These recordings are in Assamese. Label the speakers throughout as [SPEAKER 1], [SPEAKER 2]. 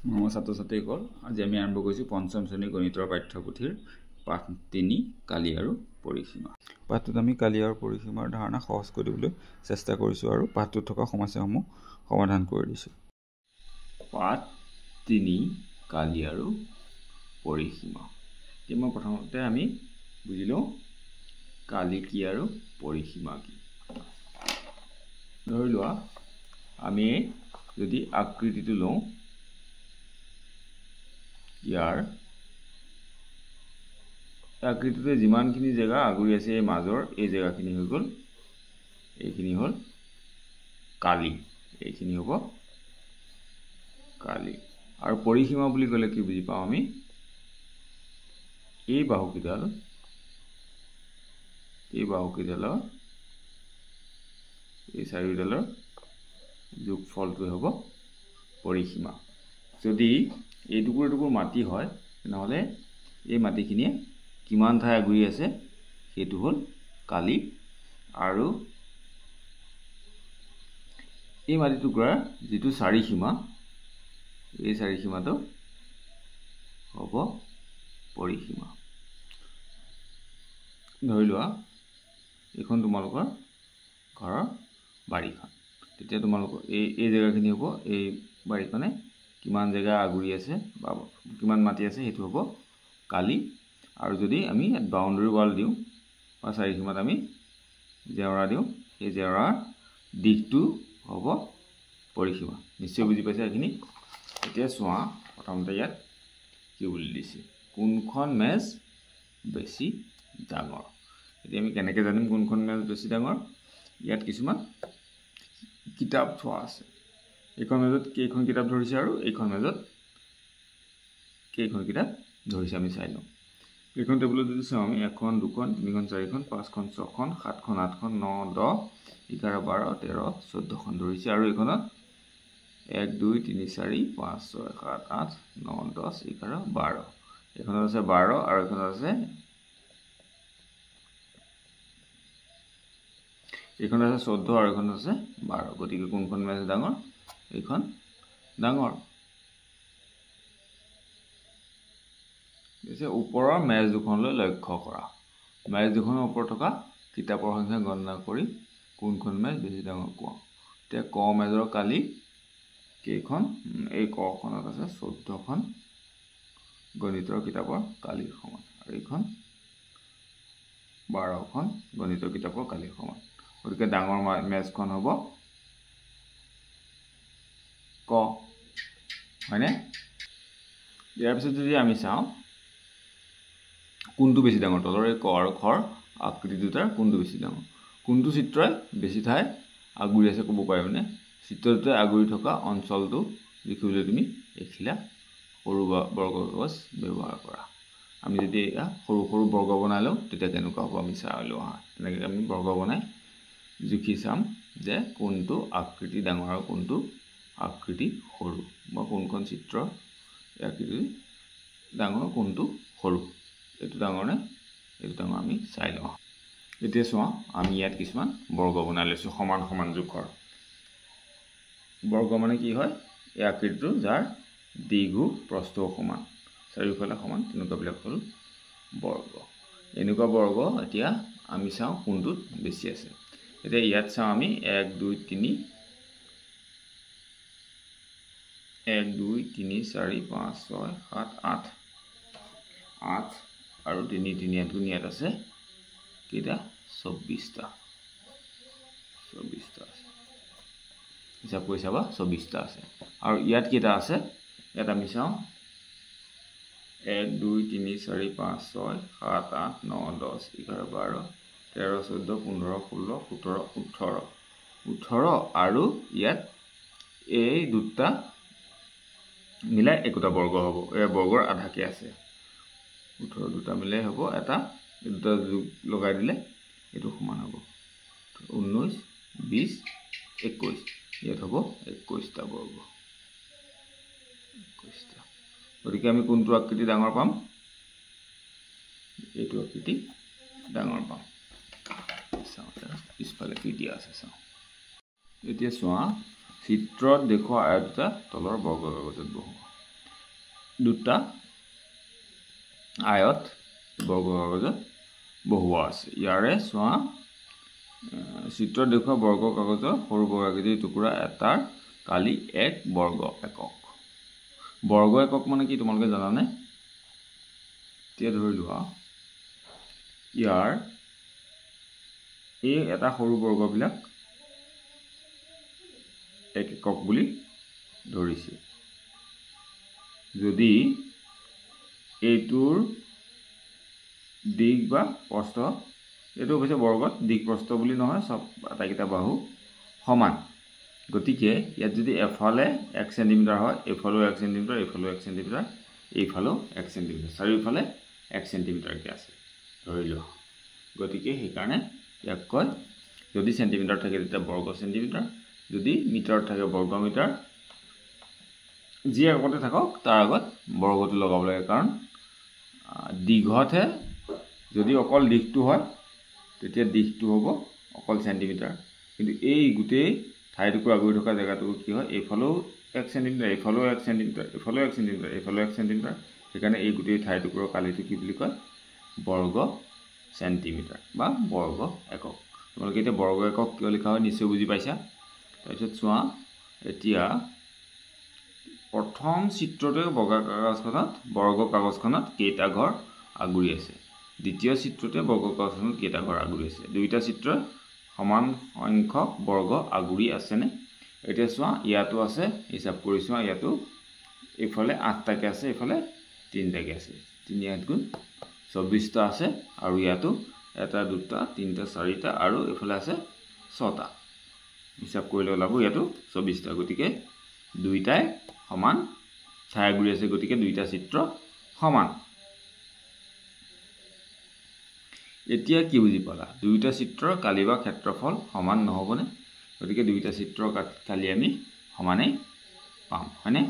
[SPEAKER 1] মৰমৰ ছাত্ৰ-ছাত্ৰীসকল, আজি আমি আৰম্ভ কৰিছোঁ পঞ্চম শ্ৰেণীৰ গণিতৰ পাঠ্যপুথিৰ পাঠ ৩ কালি আৰু পৰিসীমা। পাঠটোত আমি কালি আৰু পৰিসীমাৰ ধাৰণা সহজ কৰিবলৈ চেষ্টা কৰিছোঁ আৰু পাঠটোত থকা সমস্যাসমূহ সমাধান কৰি দিছোঁ। পাঠ ৩ কালি আৰু পৰিসীমা। এতিয়া প্ৰথমতে আমি বুজি লওঁ কালি কি আৰু পৰিসীমা কি। ধৰি লোৱা আমি যদি আকৃতিটো লওঁ, ইয়াৰ আকৃতিটোৱে যিমানখিনি জেগা আগুৰি আছে এই মাজৰ এই জেগাখিনি হৈ গ'ল, এইখিনি হ'ল কালি, এইখিনি হ'ব কালি। আৰু পৰিসীমা বুলি ক'লে কি বুজি পাওঁ আমি, এই বাহুকেইডালৰ এই চাৰিওডালৰ যোগফলটোৱে হ'ব পৰিসীমা। যদি এই টুকুৰ মাটি হয়, তেনেহ'লে এই মাটিখিনিয়ে কিমান ঠাই আগুৰি আছে সেইটো হ'ল কালি, আৰু এই মাটি টুকুৰাৰ যিটো চাৰিসীমা, এই চাৰিসীমাটো হ'ব পৰিসীমা। ধৰি লোৱা এইখন তোমালোকৰ ঘৰৰ বাৰীখন, তেতিয়া তোমালোকৰ এই জেগাখিনি হ'ব, এই বাৰীখনে কিমান জেগা আগুৰি আছে বা কিমান মাটি আছে সেইটো হ'ব কালি। আৰু যদি আমি ইয়াত বাউণ্ডেৰী ৱাল দিওঁ বা চাৰিসীমাত আমি জেওৰা দিওঁ, সেই জেওৰাৰ দিশটো হ'ব পৰিসীমা। নিশ্চয় বুজি পাইছে এইখিনি। এতিয়া চোৱা, প্ৰথমতে ইয়াত কি বুলি দিছে, কোনখন মেজ বেছি ডাঙৰ। এতিয়া আমি কেনেকৈ জানিম কোনখন মেজ বেছি ডাঙৰ? ইয়াত কিছুমান কিতাপ থোৱা আছে। এইখন মেজত কেইখন কিতাপ ধৰিছে আৰু এইখন মেজত কেইখন কিতাপ ধৰিছে আমি চাই লওঁ। এইখন টেবুলত যদি চাওঁ আমি 1খন 2খন 3খন 4খন 5খন 6খন 7খন 8খন 9 10 11 12 13 14খন ধৰিছে, আৰু এইখনত 1 2 3 4 5 6 7 8 9 10 11 12, এইখনত আছে 12 আৰু এইখনত আছে 14 আৰু এইখনত আছে 12। গতিকে কোনখন মেজ ডাঙৰ? এইখন ডাঙৰ। ওপৰৰ মেজ দুখনলৈ লক্ষ্য কৰা। মেজ দুখনৰ ওপৰত থকা কিতাপৰ সংখ্যা গণনা কৰি কোনখন মেজ বেছি ডাঙৰ কোৱা। এতিয়া ক মেজৰ কালি কেইখন? এই কখনত আছে 14খন গণিতৰ কিতাপৰ কালিৰ সমান, আৰু এইখন 12খন গণিতৰ কিতাপৰ কালিৰ সমান। গতিকে ডাঙৰ মেজখন হ'ব ক, হয়নে? ইয়াৰ পিছত যদি আমি চাওঁ কোনটো বেছি ডাঙৰ, তলৰ এই ক আৰু খৰ আকৃতি দুটাৰ কোনটো বেছি ডাঙৰ, কোনটো চিত্ৰই বেছি ঠাই আগুৰি আছে ক'ব পাৰিবনে? চিত্ৰ দুটাই আগুৰি থকা অঞ্চলটো লিখিবলৈ তুমি এখিলা সৰু বৰ্গকাগজ ব্যৱহাৰ কৰা। আমি যদি সৰু সৰু বৰ্গ বনাই লওঁ তেতিয়া কেনেকুৱা হ'ব আমি চাই লওঁ। তেনেকৈ আমি বৰ্গ বনাই জুখি চাম যে কোনটো আকৃতি ডাঙৰ আৰু কোনটো আকৃতি সৰু, বা কোনখন চিত্ৰ আকৃতি ডাঙৰ কোনটো সৰু, এইটো ডাঙৰ নে এইটো ডাঙৰ আমি চাই লওঁ। এতিয়া চোৱা, আমি ইয়াত কিছুমান বৰ্গ বনাই লৈছোঁ সমান সমান জোখৰ। বৰ্গ মানে কি হয়? এই আকৃতিটো যাৰ দীৰ্ঘ প্ৰস্থও সমান, চাৰিওফালে সমান, তেনেকুৱাবিলাক হ'ল বৰ্গ। এনেকুৱা বৰ্গ এতিয়া আমি চাওঁ কোনটোত বেছি আছে। এতিয়া ইয়াত চাওঁ আমি 1 2 3 1 2 3 4 5 6 7 8 আৰু 3 3 ইয়াত আছে কেইটা? 24টা। 24টা আছে। হিচাপ কৰি চাবা, 24টা আছে। আৰু ইয়াত কেইটা আছে? ইয়াত আমি চাওঁ 1 2 3 4 5 6 7 8 9 10 11 12 13 14 15 16 17 18 18 আৰু ইয়াত এই দুটা মিলাই একোটা বৰ্গ হ'ব। এই বৰ্গৰ আধাকে আছে 18, দুটা মিলাই হ'ব এটা, এই দুটা যোগ লগাই দিলে এইটো সমান হ'ব 19 20 21। ইয়াত হ'ব 21টা বৰ্গ। 21টা। গতিকে আমি কোনটো আকৃতি ডাঙৰ পাম? এইটো আকৃতি ডাঙৰ পাম। চাওঁ পিছফালে কি দিয়া আছে চাওঁ। এতিয়া চোৱা, চিত্ৰত দেখুওৱা আয়তটা তলৰ বৰ্গ কাগজত বহুৱা। দুটা আয়ত বৰ্গকাগজত বহুৱা আছে ইয়াৰে চোৱা চিত্ৰ দেখুৱা বৰ্গ কাগজৰ সৰু বৰ্গাকৃতিৰ টুকুৰা এটাৰ কালি 1 বৰ্গ একক বৰ্গ একক মানে কি তোমালোকে জানানে এতিয়া ধৰি লোৱা ইয়াৰ এই এটা সৰু বৰ্গবিলাক 1 একক বুলি ধৰিছে যদি এইটোৰ দিক বা প্ৰস্থ এইটো হৈছে বৰ্গত দিক প্ৰস্থ বুলি নহয় সব আটাইকেইটা বাহু সমান গতিকে ইয়াত যদি এফালে 1 সেন্টিমিটাৰ হয় এফালেও 1 সেন্টিমিটাৰ এফালেও 1 সেন্টিমিটাৰ এইফালেও 1 সেন্টিমিটাৰ চাৰিওফালে 1 সেন্টিমিটাৰ কে আছে ধৰি লোৱা গতিকে সেই কাৰণে ইয়াক কয় যদি সেন্টিমিটাৰ থাকে তেতিয়া বৰ্গ সেন্টিমিটাৰ যদি মিটাৰ থাকে বৰ্গ মিটাৰ যি আগতে থাকক তাৰ আগত বৰ্গটো লগাব লাগে কাৰণ দীঘতে যদি অকল দিকটো হয় তেতিয়া দিকটো হ'ব অকল সেন্টিমিটাৰ কিন্তু এই গুটেই ঠাইটুকুৰ আগৰি থকা জায়গাটো কি হয় এইফালেও 1 সেন্টিমিটাৰ এইফালেও 1 সেন্টিমিটাৰ এইফালেও 1 সেন্টিমিটাৰ এইফালেও 1 সেন্টিমিটাৰ সেইকাৰণে এই গুটেই ঠাইটুকুৰৰ কালিটো কি বুলি কয় বৰ্গ সেন্টিমিটাৰ বা বৰ্গ একক তোমালোকে এতিয়া বৰ্গ একক কিয় লিখা হয় নিশ্চয় বুজি পাইছা তাৰপিছত চোৱা এতিয়া প্ৰথম চিত্ৰটোৱে বৰ্গ কাগজখনত কেইটা ঘৰ আগুৰি আছে দ্বিতীয় চিত্ৰটোৱে বৰ্গ কাগজখনত কেইটা ঘৰ আগুৰি আছে দুইটা চিত্ৰ সমান সংখ্যক বৰ্গ আগুৰি আছে নে এতিয়া চোৱা ইয়াতো আছে হিচাপ কৰি চোৱা ইয়াতো এইফালে 8টাকে আছে এইফালে 3টাকে আছে 3 8 গুণ 24টা আছে আৰু ইয়াতো এটা দুটা তিনটা চাৰিটা আৰু এইফালে আছে 6টা হিচাপ কৰিলে ওলাব ইয়াতো 24টা গতিকে দুইটাই সমান ছায়া গুৰি আছে গতিকে দুইটা চিত্ৰ সমান এতিয়া কি বুজি পালা দুইটা চিত্ৰৰ কালি বা ক্ষেত্ৰফল সমান নহবনে গতিকে দুইটা চিত্ৰৰ কালি আমি সমানে পাম হয়নে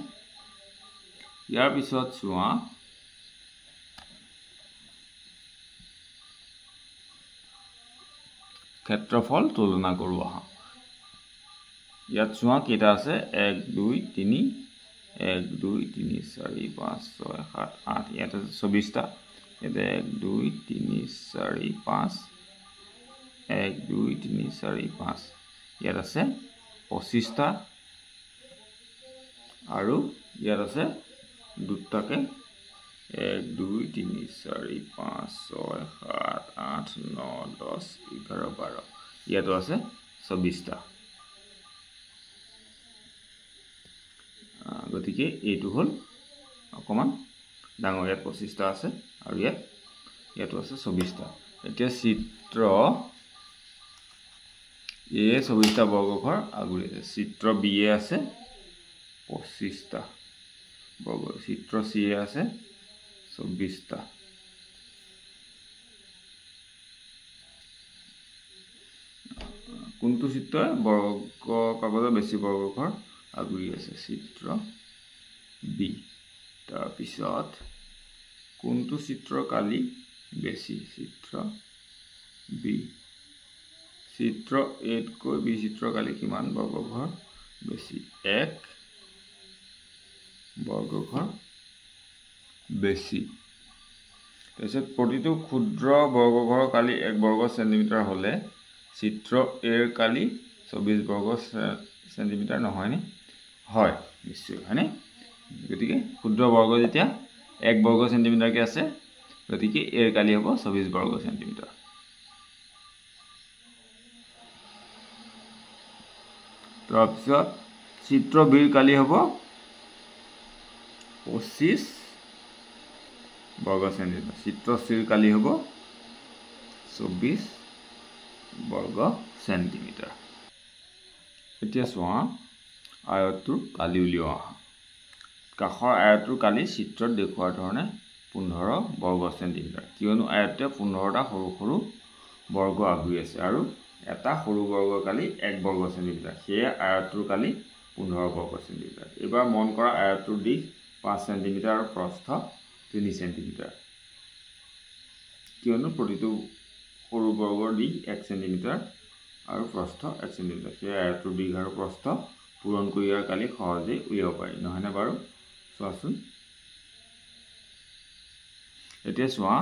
[SPEAKER 1] ইয়াৰ পিছত চোৱা ক্ষেত্ৰফল তুলনা কৰো আহা ইয়াত চোৱা কেইটা আছে 1 2 3 1 2 3 4 5 6 7 8 ইয়াত আছে 24টা ইয়াত 1 2 3 4 5 1 2 3 4 5 ইয়াত আছে 25টা আৰু ইয়াত আছে দুটাকে 1 2 3 4 5 6 7 8 9 10 11 12 ইয়াতো আছে 24টা গতিকে এইটো হল অকমান ডাঙৰ ইয়াত 25টা আছে আৰু ইয়াতো আছে 24টা এতিয়া চিত্ৰ এ 24টা বৰ্গঘৰ আগুৰি আছে চিত্ৰ বি এ আছে 25টা বৰ্গ চিত্ৰ সি এ আছে 24টা কোনটো চিত্ৰই বৰ্গ কাগজৰ বেছি বৰ্গঘৰ আগুৰি আছে চিত্ৰ বি তাৰ পিছত কোনটো চিত্ৰৰ কালি বেছি চিত্ৰ বি চিত্ৰ এ তকৈ বি চিত্ৰৰ কালি কিমান বৰ্গঘৰ বেছি 1 বৰ্গঘৰ বেছি তাৰপিছত প্ৰতিটো ক্ষুদ্ৰ বৰ্গঘৰৰ কালি 1 বৰ্গ সেন্টিমিটাৰ হলে চিত্ৰ এৰ কালি 24 বৰ্গ সেন্টিমিটাৰ নহয় নে হয় নিশ্চয় হয়নে গতিকে ক্ষুদ্ৰ বৰ্গ যেতিয়া 1 বৰ্গ সেন্টিমিটাৰ কে আছে গতিকে এৰ কালি হ'ব 24 বৰ্গ সেন্টিমিটাৰ তাৰপিছত চিত্ৰ বিৰ কালি হ'ব 25 বৰ্গ সেন্টিমিটাৰ চিত্ৰ চিৰ কালি হ'ব 24 বৰ্গ সেন্টিমিটাৰ এতিয়া চোৱা আয়তটোৰ কালি উলিওৱা কাষৰ আয়তটোৰ কালি চিত্ৰত দেখুৱাৰ ধৰণে 15 বৰ্গ সেন্টিমিটাৰ কিয়নো আয়ততে 15টা সৰু সৰু বৰ্গ আগুৰি আছে আৰু এটা সৰু বৰ্গৰ কালি 1 বৰ্গ সেন্টিমিটাৰ সেয়ে আয়তটোৰ কালি 15 বৰ্গ সেন্টিমিটাৰ এবাৰ মন কৰা আয়তটোৰ দিশ 5 সেন্টিমিটাৰ আৰু প্ৰস্থ 3 সেন্টিমিটাৰ কিয়নো প্ৰতিটো সৰু বৰ্গৰ দিশ 1 সেন্টিমিটাৰ আৰু প্ৰস্থ 1 সেন্টিমিটাৰ সেয়ে আয়তটোৰ দিশ আৰু প্ৰস্থ পূৰণ কৰি ইয়াৰ কালি সহজে উলিয়াব পাৰি নহয়নে বাৰু চোৱাচোন এতিয়া চোৱা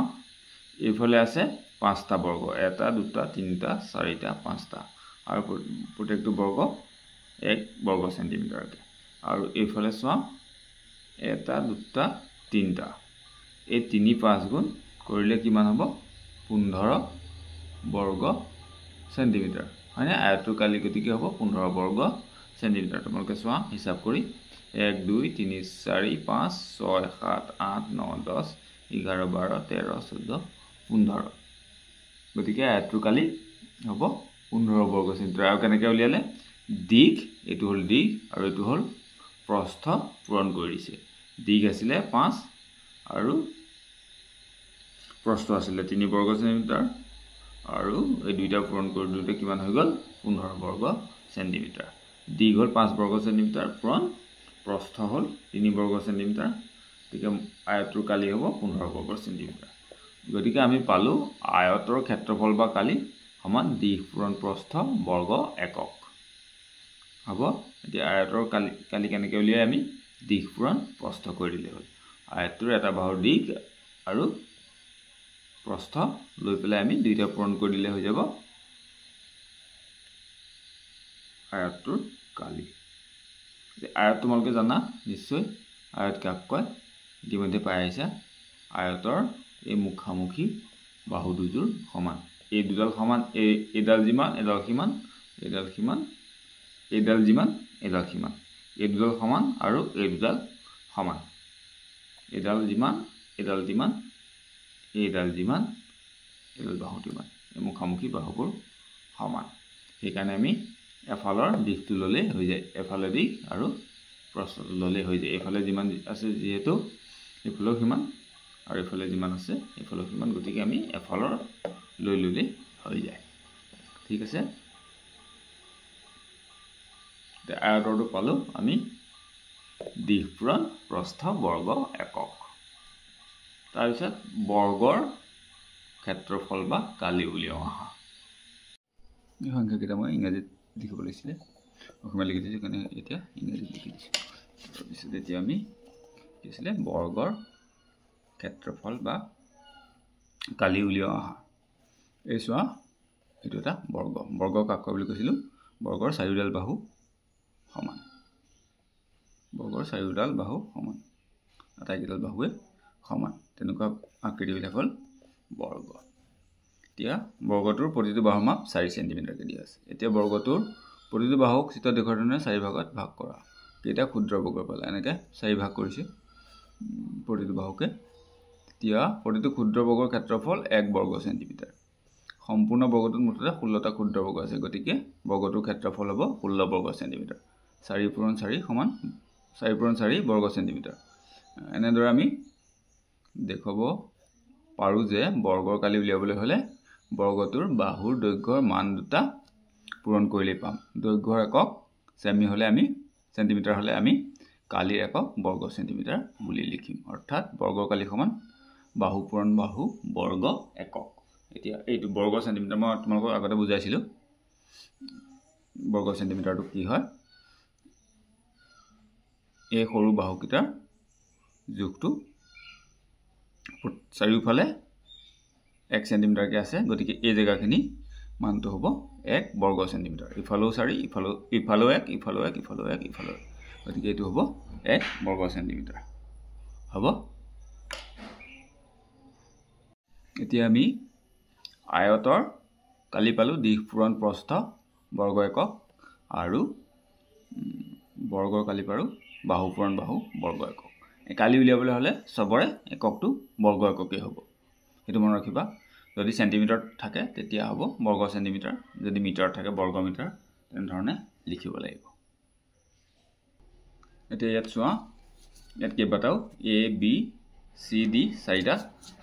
[SPEAKER 1] এইফালে আছে 5টা বৰ্গ 1 2 3 4 5টা আৰু প্ৰত্যেকটো বৰ্গ 1 বৰ্গ সেন্টিমিটাৰকে আৰু এইফালে চোৱা 1 2 3টা এই 3 5 গুণ কৰিলে কিমান হ'ব 15 বৰ্গ সেন্টিমিটাৰ হয়নে আয়তৰ কালি গতিকে হ'ব 15 বৰ্গ সেন্টিমিটাৰ তোমালোকে চোৱা হিসাব কৰি 1 2 3 4 5 6 7 8 9 10 11 12 13 14 15 গতিকে আয়তৰ কালি হ'ব 15 বৰ্গ সেন্টিমিটাৰ আৰু কেনেকৈ উলিয়ালে দিক এটো হল দিক আৰু এটো হল প্ৰস্থ পূৰণ কৰিছে দিক আছিল 5 আৰু প্ৰস্থ আছিল 3 বৰ্গ সেন্টিমিটাৰ আৰু এই দুইটা পূৰণ কৰি দুইটা কিমান হৈ গল 15 বৰ্গ সেন্টিমিটাৰ দিক হল 5 বৰ্গ সেন্টিমিটাৰ পূৰণ প্ৰস্থ হল 3 বৰ্গ সেন্টিমিটাৰ গতিকে আয়তৰ কালি হ'ব 15 বৰ্গ সেন্টিমিটাৰ গতিকে আমি পালো আয়তৰ ক্ষেত্ৰফল বা কালি সমান দিক পূৰণ প্ৰস্থ বৰ্গ একক হ'ব এতিয়া আয়তৰ কালি কেনেকৈ উলিয়াই আমি দিক পূৰণ প্ৰস্থ কৰি দিলে হ'ল আয়তৰ এটা বাহুৰ দিক আৰু প্ৰস্থ লৈ পেলাই আমি দুইটা পূৰণ কৰি দিলে হৈ যাব আয়তৰ কালি আয়ত তোমালোকে জানা নিশ্চয় আয়ত কাক কয় ইতিমধ্যে পাই আহিছা আয়তৰ এই মুখামুখি বাহু দুযোৰ সমান এই দুডাল সমান এডাল যিমান এডাল সমান এডাল সমান এডাল যিমান এডাল সমান এই দুডাল সমান আৰু এই দুডাল সমান এডাল যিমান এডাল যিমান এডাল যিমান এডাল বাহু যিমান এই মুখামুখি বাহুবোৰ সমান সেইকাৰণে আমি এফালৰ দিশটো ললে হৈ যায় এফালে দিক আৰু প্ৰস্থটো ললে হৈ যায় এফালে যিমান আছে যেহেতু এফালেও সমান আৰু এফালে যিমান আছে এফালেও সমান গতিকে আমি এফালৰ লৈ ললে হৈ যায় ঠিক আছে আয়তৰটো পালো আমি দিক পূৰণ প্ৰস্থ বৰ্গ একক তাৰ পিছত বৰ্গৰ ক্ষেত্ৰফল বা কালি উলিয়াও আহা এই সংখ্যা কেইটা মই ইংৰাজীত লিখিব লাগিছিল অসমীয়া লিখি দিছো কাৰণে এতিয়া ইংৰাজীত লিখি দিছো তাৰপিছত এতিয়া আমি কি আছিল বৰ্গৰ ক্ষেত্ৰফল বা কালি উলিয়াও আহা এই চোৱা এটো এটা বৰ্গ কাক কয় বুলি কৈছিলো বৰ্গৰ চাৰিওডাল বাহু সমান বৰ্গৰ চাৰিওডাল বাহু সমান আটাইকেইডাল বাহুৱে সমান তেনেকুৱা আকৃতিবিলাক হ'ল বৰ্গ এতিয়া বৰ্গটোৰ প্ৰতিটো বাহুৰ মাপ 4 সেন্টিমিটাৰ কে দিয়া আছে এতিয়া বৰ্গটোৰ প্ৰতিটো বাহুক চিত্ৰত দেখুৱাৰ ধৰণে 4 ভাগত ভাগ কৰা কেইটা ক্ষুদ্ৰ বৰ্গ পালা এনেকৈ 4 ভাগ কৰিছে প্ৰতিটো বাহুকে এতিয়া প্ৰতিটো ক্ষুদ্ৰ বৰ্গৰ ক্ষেত্ৰফল 1 বৰ্গ সেন্টিমিটাৰ সম্পূৰ্ণ বৰ্গটোত মুঠতে 16টা ক্ষুদ্ৰ বৰ্গ আছে গতিকে বৰ্গটোৰ ক্ষেত্ৰফল হ'ব 16 বৰ্গ সেন্টিমিটাৰ 4 * 4 সমান 4 * 4 বৰ্গ সেন্টিমিটাৰ এনেদৰে আমি দেখব পাৰো যে বৰ্গৰ কালি উলিয়াবলৈ হলে বৰ্গটোৰ বাহুৰ দৈৰ্ঘ্যৰ মান দুটা পূৰণ কৰিলে পাম দৈৰ্ঘ্যৰ একক সেমি হলে আমি সেন্টিমিটাৰ হলে আমি কালিৰ একক বৰ্গ সেন্টিমিটাৰ বুলি লিখিম অৰ্থাৎ বৰ্গৰ কালি সমান বাহু পূৰণ বাহু বৰ্গ একক এতিয়া এইটো বৰ্গ সেন্টিমিটাৰ মই তোমালোকক আগতে বুজাইছিলো বৰ্গ সেন্টিমিটাৰটো কি হয় এই সৰু বাহুকেইটাৰ জোখটো চাৰিওফালে 1 সেন্টিমিটাৰ কে আছে গতিকে এই জায়গাখিনি মানটো হ'ব 1 বৰ্গ সেন্টিমিটাৰ ইফালেও 4 ইফালেও 1 ইফালেও 1 ইফালেও 1 ইফালেও গতিকে এইটো হ'ব 1 বৰ্গ সেন্টিমিটাৰ হ'ব এতিয়া আমি আয়তৰ কালি পালো দিশ পূৰণ প্ৰস্থ বৰ্গ একক আৰু বৰ্গৰ কালি পাৰো বাহু পূৰণ বাহু বৰ্গ একক এই কালি উলিয়াবলৈ হলে সবৰে এককটো বৰ্গ এককে হ'ব এটো মনত ৰাখিবা যদি সেন্টিমিটাৰ থাকে তেতিয়া হ'ব বৰ্গ সেন্টিমিটাৰ যদি মিটাৰ থাকে বৰ্গ মিটাৰ তেনে ধৰণে লিখিব লাগিব এতিয়া ইয়াত চোৱা ইয়াত কেইবাটাও এ বি সি ডি চাৰিটা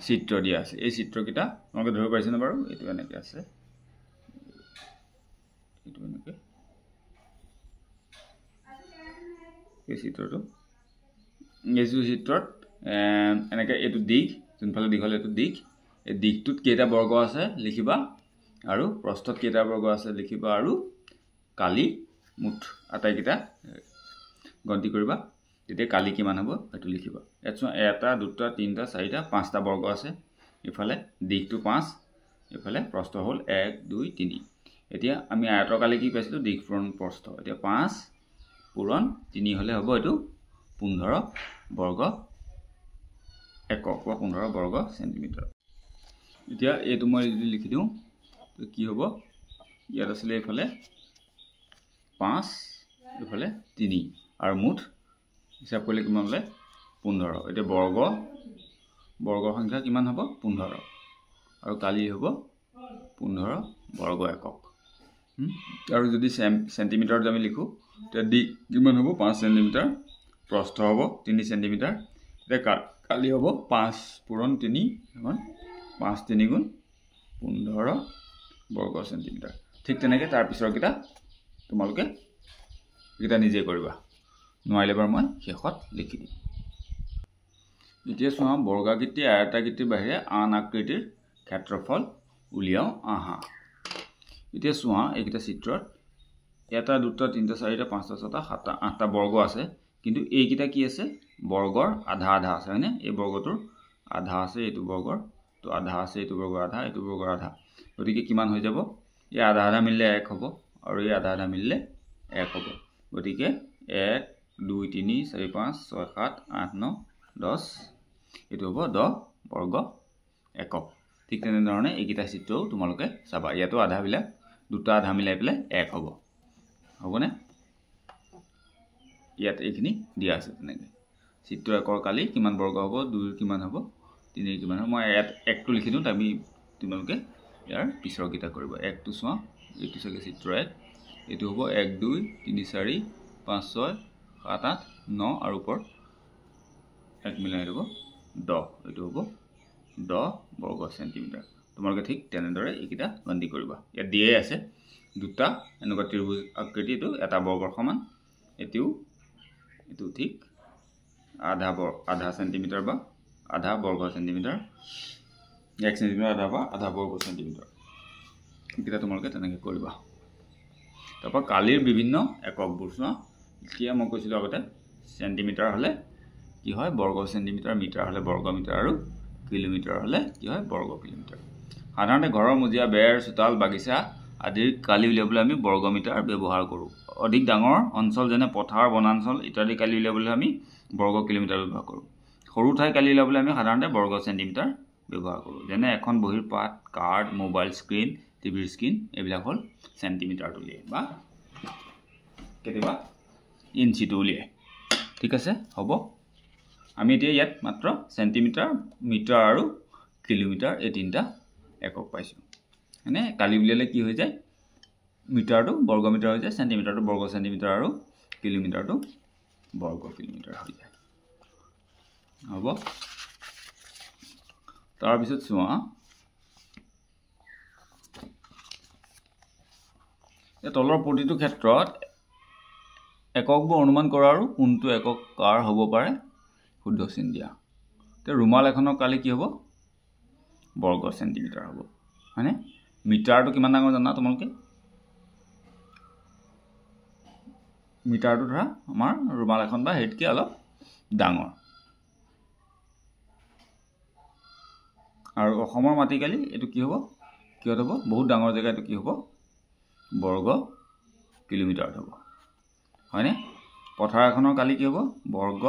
[SPEAKER 1] চিত্ৰ দিয়া আছে এই চিত্ৰকেইটা তোমালোকে ধৰিব পাৰিছেনে বাৰু এইটো এনেকৈ আছে এইটো এনেকৈ এই চিত্ৰটো এই চিত্ৰত এনেকৈ এইটো দিশ যোনফালে দীঘল এইটো দিশ এই দিশটোত কেইটা বৰ্গ আছে লিখিবা আৰু প্ৰস্থত কেইটা বৰ্গ আছে লিখিবা আৰু কালি মুঠ আটাইকেইটা গন্তি কৰিবা তেতিয়া কালি কিমান হ'ব সেইটো লিখিবা ইয়াত চোৱা 1 2 3 4 5টা বৰ্গ আছে ইফালে দিশটো 5 ইফালে প্ৰস্থ হ'ল 1 2 3 এতিয়া আমি আয়তৰ কালি কি পাইছিলো দিশ পূৰণ প্ৰস্থ এতিয়া 5 পূৰণ 3 হলে হ'ব এটো 15 বৰ্গ একক বা 15 বৰ্গ সেন্টিমিটাৰ এতিয়া এটো মই লিখি দিও তো কি হ'ব ইয়াত আছে ইফালে 5 ইফালে 3 আৰু মুঠ হিসাব কৰিলে কিমান হ'লে 15 এটা বৰ্গ সংখ্যা কিমান হ'ব 15 আৰু কালি হ'ব 15 বৰ্গ একক আৰু যদি সেন্টিমিটাৰত আমি লিখো তে দিক কিমান হ'ব 5 সেন্টিমিটাৰ প্ৰস্থ হ'ব 3 সেন্টিমিটাৰ তে কালি হ'ব 5 পূৰণ 3 সমান 5 3 গুণ 15 বৰ্গ সেন্টিমিটাৰ ঠিক তেনেকৈ তাৰ পিছৰ কিটা তোমালোকে কিটা নিজে কৰিবা নোৱাৰিলে বাৰু মই শেষত লিখি দিম এতিয়া চোৱা বৰ্গাকৃতি আয়তাকৃতিৰ বাহিৰে আন আকৃতিৰ ক্ষেত্ৰফল উলিয়াও আহা এতিয়া চোৱা এইকিটা চিত্ৰত 1 2 3 4 5 6 7 8টা বৰ্গ আছে কিন্তু এইকিটা কি আছে বৰ্গৰ আধা আধা আছে হয়নে এই বৰ্গটোৰ আধা আছে এইটো বৰ্গৰ তো আধা আছে এইটো বৰ্গৰ আধা এইটো বৰ্গৰ আধা গতিকে কিমান হৈ যাব এই আধা আধা মিলিলে 1 হ'ব আৰু এই আধা আধা মিলিলে 1 হ'ব গতিকে 1 2 3 4 5 6 7 8 9 10 এটো হ'ব 10 বৰ্গ একক ঠিক তেনে ধৰণে এইকিটা চিত্ৰও তোমালোকে চাবা ইয়াতো আধা বিলাক দুটা আধা মিলাই পেলাই 1 হ'ব হ'বনে ইয়াত এইখিনি দিয়া আছে তেনেকৈ চিত্ৰ একৰ কালি কিমান বৰ্গ হ'ব 2 কিমান হ'ব 3 কিমান হ'ব মই ইয়াত 1 টো লিখি দিওঁ আমি তোমালোকে ইয়াৰ পিছৰ কিটা কৰিব 1 টো চোৱা এইটো সকে চিত্ৰ 1 এটো হ'ব 1 2 3 4 5 6 7 8 9 আৰু ওপৰ 1 মিলাই হ'ব 10 এটো হ'ব 10 বৰ্গ সেন্টিমিটাৰ তোমালোকে ঠিক তেনেদৰে এইকিটা গন্তি কৰিবা ইয়াত দিয়ে আছে দুটা এনেকুৱা ত্ৰিভুজ আকৃতি এটো এটা বৰ্গৰ সমান এটো ঠিক আধা সেন্টিমিটাৰ বা আধা বৰ্গ সেন্টিমিটাৰ 1 সেন্টিমিটাৰ আধা বা আধা বৰ্গ সেন্টিমিটাৰ এইকিটা তোমালোকে তেনেকৈ কৰিবা তাৰপৰা কালিৰ বিভিন্ন এককবোৰ চোৱা কিয়া মই কৈছিলো আগতে সেন্টিমিটাৰ হলে কি হয় বৰ্গ সেন্টিমিটাৰ মিটাৰ হলে বৰ্গ মিটাৰ আৰু কিলোমিটাৰ হলে কি হয় বৰ্গ কিলোমিটাৰ সাধাৰণতে ঘৰৰ মজিয়া বেৰ চোতাল বাগিচা আদিৰ কালি উলিয়াবলৈ আমি বৰ্গ মিটাৰ ব্যৱহাৰ কৰো অধিক ডাঙৰ অঞ্চল যেনে পথাৰ বনাঞ্চল ইত্যাদি কালি উলিয়াবলৈ আমি বৰ্গ কিলোমিটাৰ ব্যৱহাৰ কৰো সৰু ঠাই কালি উলিয়াবলৈ আমি সাধাৰণতে বৰ্গ সেন্টিমিটাৰ ব্যৱহাৰ কৰো যেনে এখন বহিৰ পাত কাৰ্ড মোবাইল স্ক্ৰীন টিভিৰ স্ক্ৰীন এইবিলাক হল সেন্টিমিটাৰ উলিয়াই বা কেতিয়াবা ইঞ্চিটো উলিয়াই ঠিক আছে হ'ব আমি এতিয়া ইয়াত মাত্ৰ সেন্টিমিটাৰ মিটাৰ আৰু কিলোমিটাৰ এই তিনটা একক পাইছো মানে কালি উলিয়ালে কি হৈ যায় মিটাৰটো বৰ্গ মিটাৰ হৈ যায় সেন্টিমিটাৰটো বৰ্গ সেন্টিমিটাৰ আৰু কিলোমিটাৰটো বৰ্গ কিলোমিটাৰ হৈ যায় হ'ব তাৰ পিছত চোৱা এই তলৰ প্ৰতিটো ক্ষেত্ৰত এককবোৰ অনুমান কৰা আৰু কোনটো একক কাৰ হ'ব পাৰে শুদ্ধ চিন দিয়া তে ৰুমাল এখনৰ কালি কি হ'ব বৰ্গ সেন্টিমিটাৰ হ'ব হয়নে মিটাৰটো কিমান ডাঙৰ জানা তোমালোকে মিটাৰটো ধৰা আমাৰ ৰুমাল এখন বা হেডকে অলপ ডাঙৰ আৰু অসমৰ মাটি কালি এটো কি হ'ব কিহত হ'ব বহুত ডাঙৰ জায়গা এটো কি হ'ব বৰ্গ কিলোমিটাৰত হ'ব হয়নে পথাৰ এখনৰ কালি কি হ'ব বৰ্গ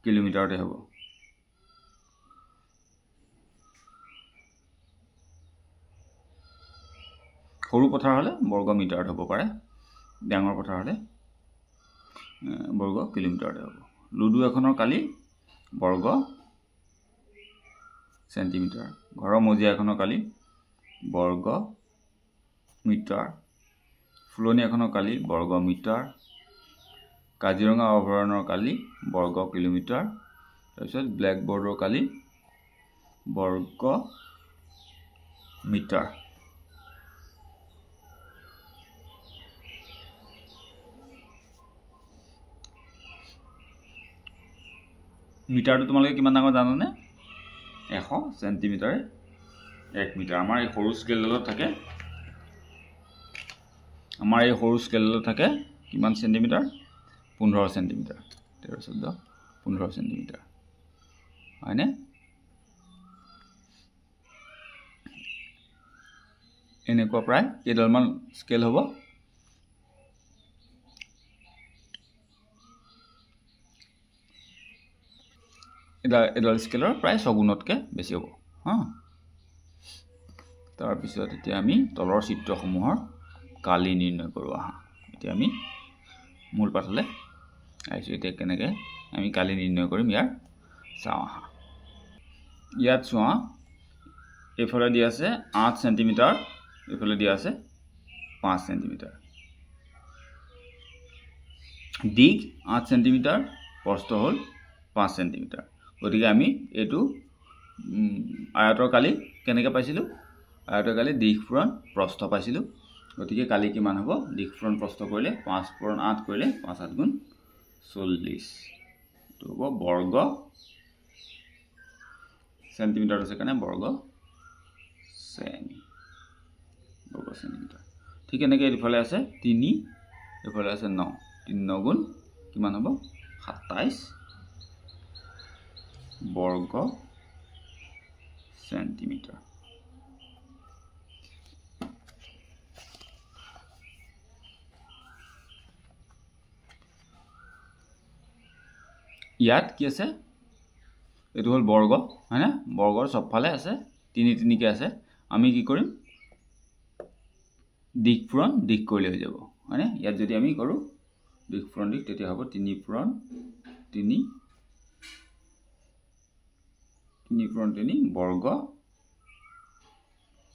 [SPEAKER 1] কিলোমিটাৰতে হ'ব সৰু পথাৰ হলে বৰ্গ মিটাৰত হ'ব পাৰে ডাঙৰ পথাৰ হলে বৰ্গ কিলোমিটাৰতে হ'ব লুডু এখনৰ কালি বৰ্গ সেন্টিমিটাৰ ঘৰৰ মজিয়া এখনৰ কালি বৰ্গ মিটাৰ ফুলনি এখনৰ কালি বৰ্গ মিটাৰ কাজিৰঙা অভয়াৰণ্যৰ কালি বৰ্গ কিলোমিটাৰ তাৰপিছত ব্ল্যাকবোৰ্ডৰ কালি বৰ্গ মিটাৰ মিটাৰটো তোমালোকে কিমান ডাঙৰ জানানে 100 সেন্টিমিটাৰ 1 মিটাৰ আমাৰ এই সৰু স্কেলডালত থাকে কিমান সেন্টিমিটাৰ 15 সেন্টিমিটাৰ 13 14 15 সেন্টিমিটাৰ হয়নে এনেকুৱা প্ৰায় কেইডালমান স্কেল হ'ব এডাল স্কেলৰ প্ৰায় 6 গুণতকৈ বেছি হ'ব হা তাৰ পিছত এতিয়া আমি তলৰ চিত্ৰসমূহৰ কালি নিৰ্ণয় কৰোঁ আহা এতিয়া আমি মূল পাঠলৈ আহিছোঁ এতিয়া কেনেকৈ আমি কালি নিৰ্ণয় কৰিম ইয়াৰ চাওঁ আহা ইয়াত চোৱা এইফালে দিয়া আছে 8 সেন্টিমিটাৰ এইফালে দিয়া আছে 5 সেন্টিমিটাৰ দিক 8 সেন্টিমিটাৰ প্ৰস্থ হ'ল 5 সেন্টিমিটাৰ গতিকে আমি এইটো আয়তৰ কালি কেনেকৈ পাইছিলোঁ আয়তৰ কালি দিক পূৰণ প্ৰস্থ পাইছিলোঁ গতিকে কালি কিমান হ'ব দিক পূৰণ প্ৰস্থ কৰিলে 5 পূৰণ 8 কৰিলে 5 8 গুণ 40 এইটো হ'ব বৰ্গ সেন্টিমিটাৰ আছে কাৰণে বৰ্গ সেন্টিমিটাৰ ঠিক এনেকৈ এইফালে আছে 3 এইফালে আছে 9 3 9 গুণ কিমান হ'ব 27 বৰ্গ সেন্টিমিটাৰ ইয়াত কি আছে এইটো হ'ল বৰ্গ হয়নে বৰ্গৰ সবফালে আছে 3 3 কে আছে আমি কি কৰিম দিক পূৰণ দিক কৰিলে হৈ যাব হয়নে ইয়াত যদি আমি কৰোঁ দিক পূৰণ দিক তেতিয়া হ'ব 3 পূৰণ 3 বৰ্গ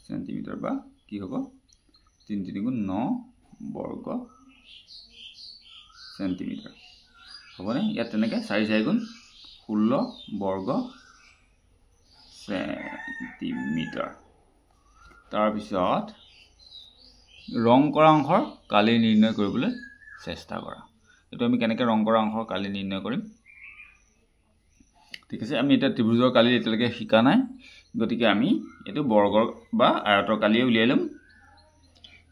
[SPEAKER 1] সেন্টিমিটাৰ বা কি হ'ব 3 3 গুণ 9 বৰ্গ সেন্টিমিটাৰ হ'বনে ইয়াত তেনেকৈ 4 4 গুণ 16 বৰ্গ সেন্টিমিটাৰ তাৰপিছত ৰং কৰা অংশৰ কালি নিৰ্ণয় কৰিবলৈ চেষ্টা কৰা এইটো আমি কেনেকৈ ৰং কৰা অংশৰ কালি নিৰ্ণয় কৰিম ঠিক আছে আমি এটা ত্ৰিভুজৰ কালি এতিয়ালৈকে শিকা নাই গতিকে আমি এইটো বৰ্গৰ বা আয়তৰ কালিয়ে উলিয়াই লম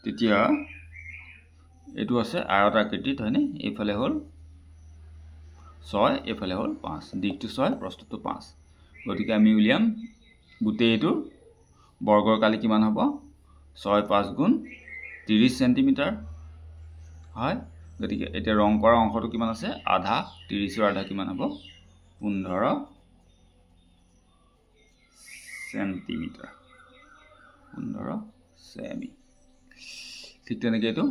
[SPEAKER 1] তেতিয়া এইটো আছে আয়ত আকৃতিত হয়নে এইফালে হ'ল 6 এইফালে হ'ল 5 দিকটো 6 প্ৰস্থটো 5 গতিকে আমি উলিয়াম গোটেই এইটো বৰ্গৰ কালি কিমান হ'ব 6 5 গুণ 30 সেন্টিমিটাৰ হয় গতিকে এতিয়া ৰং কৰা অংশটো কিমান আছে আধা 30ৰ আধা কিমান হ'ব 15 সেন্টিমিটাৰ 15 সেমি ঠিক তেনেকৈ এইটো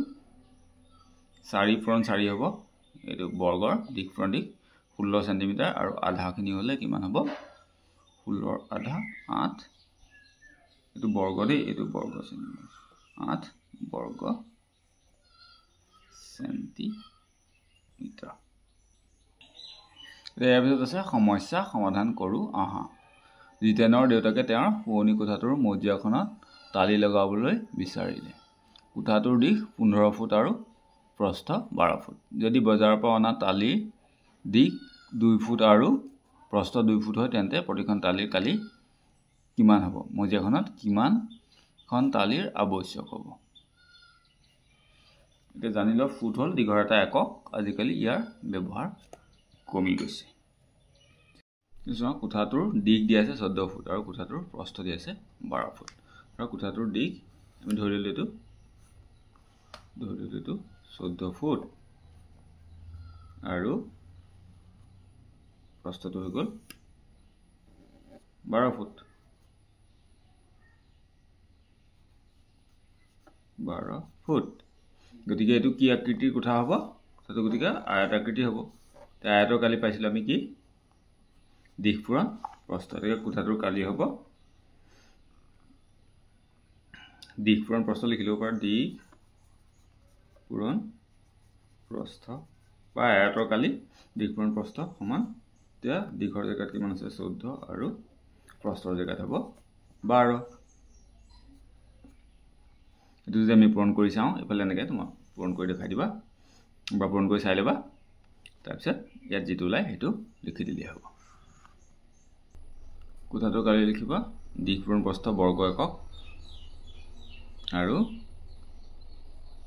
[SPEAKER 1] 4 পূৰণ 4 হ'ব এইটো বৰ্গৰ দিক পূৰণ দিক 16 সেন্টিমিটাৰ আৰু আধাখিনি হ'লে কিমান হ'ব 16ৰ আধা 8 এইটো বৰ্গ দেই এইটো বৰ্গ সেন্টিমিটাৰ 8 বৰ্গ সেন্টিমিটাৰ ইয়াৰ পিছত আছে সমস্যা সমাধান কৰোঁ আহা জিতেনৰ দেউতাকে তেওঁৰ শুৱনি কোঠাটোৰ মজিয়াখনত তালি লগাবলৈ বিচাৰিলে কোঠাটোৰ দিশ 15 ফুট আৰু প্ৰস্থ 12 ফুট যদি বজাৰৰ পৰা অনা তালিৰ দিক 2 ফুট আৰু প্ৰস্থ 2 ফুট হয় তেন্তে প্ৰতিখন তালিৰ কালি কিমান হ'ব মজিয়াখনত কিমানখন তালিৰ আৱশ্যক হ'ব এতিয়া জানি লওক ফুট হ'ল দীঘৰ এটা একক আজিকালি ইয়াৰ ব্যৱহাৰ কমি গৈছে কিছুমান কোঠাটোৰ দিক দিয়া আছে 14 ফুট আৰু কোঠাটোৰ প্ৰস্থ দিয়া আছে 12 ফুট আৰু কোঠাটোৰ দিক আমি ধৰি ললোঁ এইটো 14 ফুট আৰু প্ৰস্থটো হৈ গ'ল 12 ফুট 12 ফুট গতিকে এইটো কি আকৃতিৰ কোঠা হ'ব সেইটো গতিকে আয়ত আকৃতি হ'ব তে আয়তৰ কালি পাইছিলোঁ আমি কি দিক পূৰণ প্ৰস্থ গতিকে কোঠাটোৰ কালি হ'ব দিক পূৰণ প্ৰস্থ লিখি ল'ব পাৰোঁ দিক পূৰণ প্ৰস্থ বা আয়তৰ কালি দিক পূৰণ প্ৰস্থ সমান এতিয়া দীঘৰ জেগাত কিমান আছে 14 আৰু প্ৰস্থৰ জেগাত হ'ব 12 এইটো যদি আমি পূৰণ কৰি চাওঁ এইফালে এনেকৈ তোমাক পূৰণ কৰি দেখাই দিবা বা পূৰণ কৰি চাই ল'বা তাৰপিছত ইয়াত যিটো ওলায় সেইটো লিখি দিলেই হ'ব কোঠাটোৰ কালি লিখিবা দিক পূৰণ প্ৰস্থ বৰ্গ একক আৰু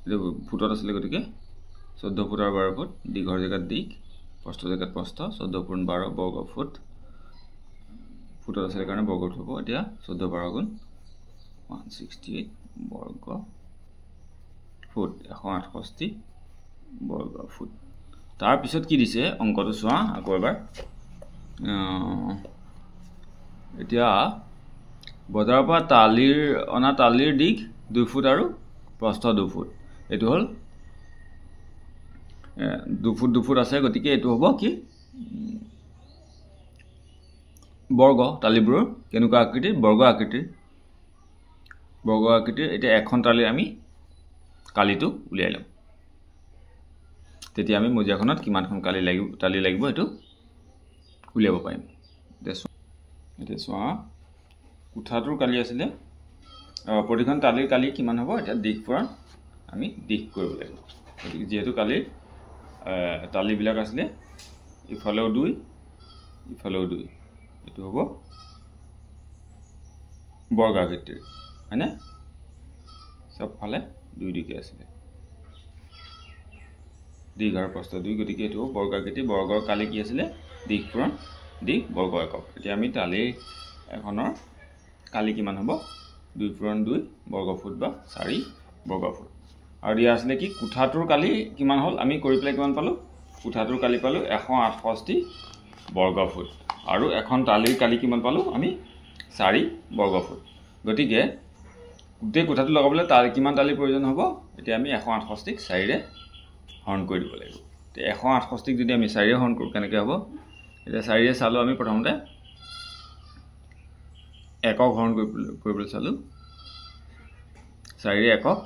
[SPEAKER 1] এইটো ফুটত আছিলে গতিকে 14 ফুট আৰু 12 ফুট দীঘৰ জেগাত দিক প্ৰস্থ জেগাত প্ৰস্থ 14 × 12 বৰ্গ ফুট ফুটত আছে কাৰণে বৰ্গত হ'ব এতিয়া 14 12 গুণ 168 বৰ্গ ফুট 168 বৰ্গ ফুট তাৰ পিছত কি দিছে অংকটো চোৱা আকৌ এবাৰ এতিয়া বজাৰৰ পৰা তালিৰ দিশ 2 ফুট আৰু প্ৰস্থ 2 ফুট এটো হল 2 ফুট আছে গতিকে এটো হ'ব কি বৰ্গ তালিবোৰ কেনেকুৱা আকৃতিৰ বৰ্গ আকৃতিৰ এতিয়া এখন তালি আমি কালিটো উলিয়াই লম তেতিয়া আমি মজিয়াখনত কিমানখন তালি লাগিব এটো উলিয়াব পাৰিম এতিয়া চোৱা কোঠাটোৰ কালি আছিলে প্ৰতিখন তালিৰ কালি কিমান হ'ব এতিয়া দিশ পুৰণ আমি দিশ কৰিব লাগিব গতিকে যেহেতু কালি তালি বিলাক আছিলে ইফালেও 2 ইফালেও 2 এটো হ'ব বৰ্গাকৃতিৰ হয়নে সব ফালে 2 দিকে আছিলে দিশ আৰু প্ৰস্থ 2 গতিকে এটো বৰ্গাকৃতি বৰ্গৰ কালি কি আছিলে দিশ পুৰণ দিশ বৰ্গ একক এতিয়া আমি তালি এখনৰ কালি কিমান হ'ব 2 পুৰণ 2 বৰ্গ ফুট বা 4 বৰ্গ ফুট আৰু দিয়া আছিলে কি কোঠাটোৰ কালি কিমান হল আমি কৰি পেলাই কিমান পালো কোঠাটোৰ কালি পালো 168 বৰ্গ ফুট আৰু এখন তালিৰ কালি কিমান পালো আমি 4 বৰ্গ ফুট গতিকে গোটেই কোঠাটো লগাবলৈ তালি কিমান তালিৰ প্ৰয়োজন হ'ব এতিয়া আমি 168 ক 4 ৰে হৰণ কৰি দিব লাগিব তে 168 ক যদি আমি 4 ৰে হৰণ কৰো কেনেকৈ হ'ব এতিয়া 4 ৰে চালো আমি প্ৰথমতে একক হৰণ কৰিবলৈ চালো 4 ৰে একক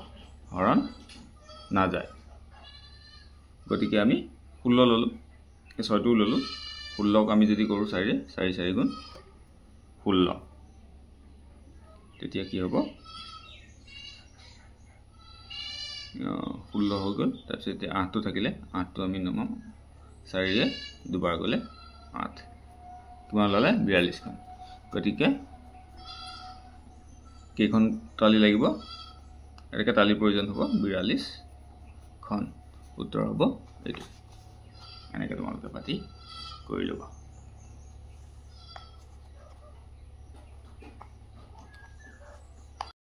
[SPEAKER 1] হৰণ না যায় গতিকে আমি 16 ললো এই 6টো ললো 16 ক আমি যদি কৰো 4 ৰে 4 4 গুণ 16 তেতিয়া কি হ'ব 16 হৈ গ'ল তাৰপিছত 8 টো থাকিলে 8 টো আমি নমাম 4 ৰে দুবাৰ গলে 8 কিমান ললে 42 খন গতিকে কেইখন তালি লাগিব এটাকে তালিৰ প্ৰয়োজন হ'ব 42 খন উত্তৰ হ'ব এইটো এনেকৈ তোমালোকে পাতি কৰি ল'বা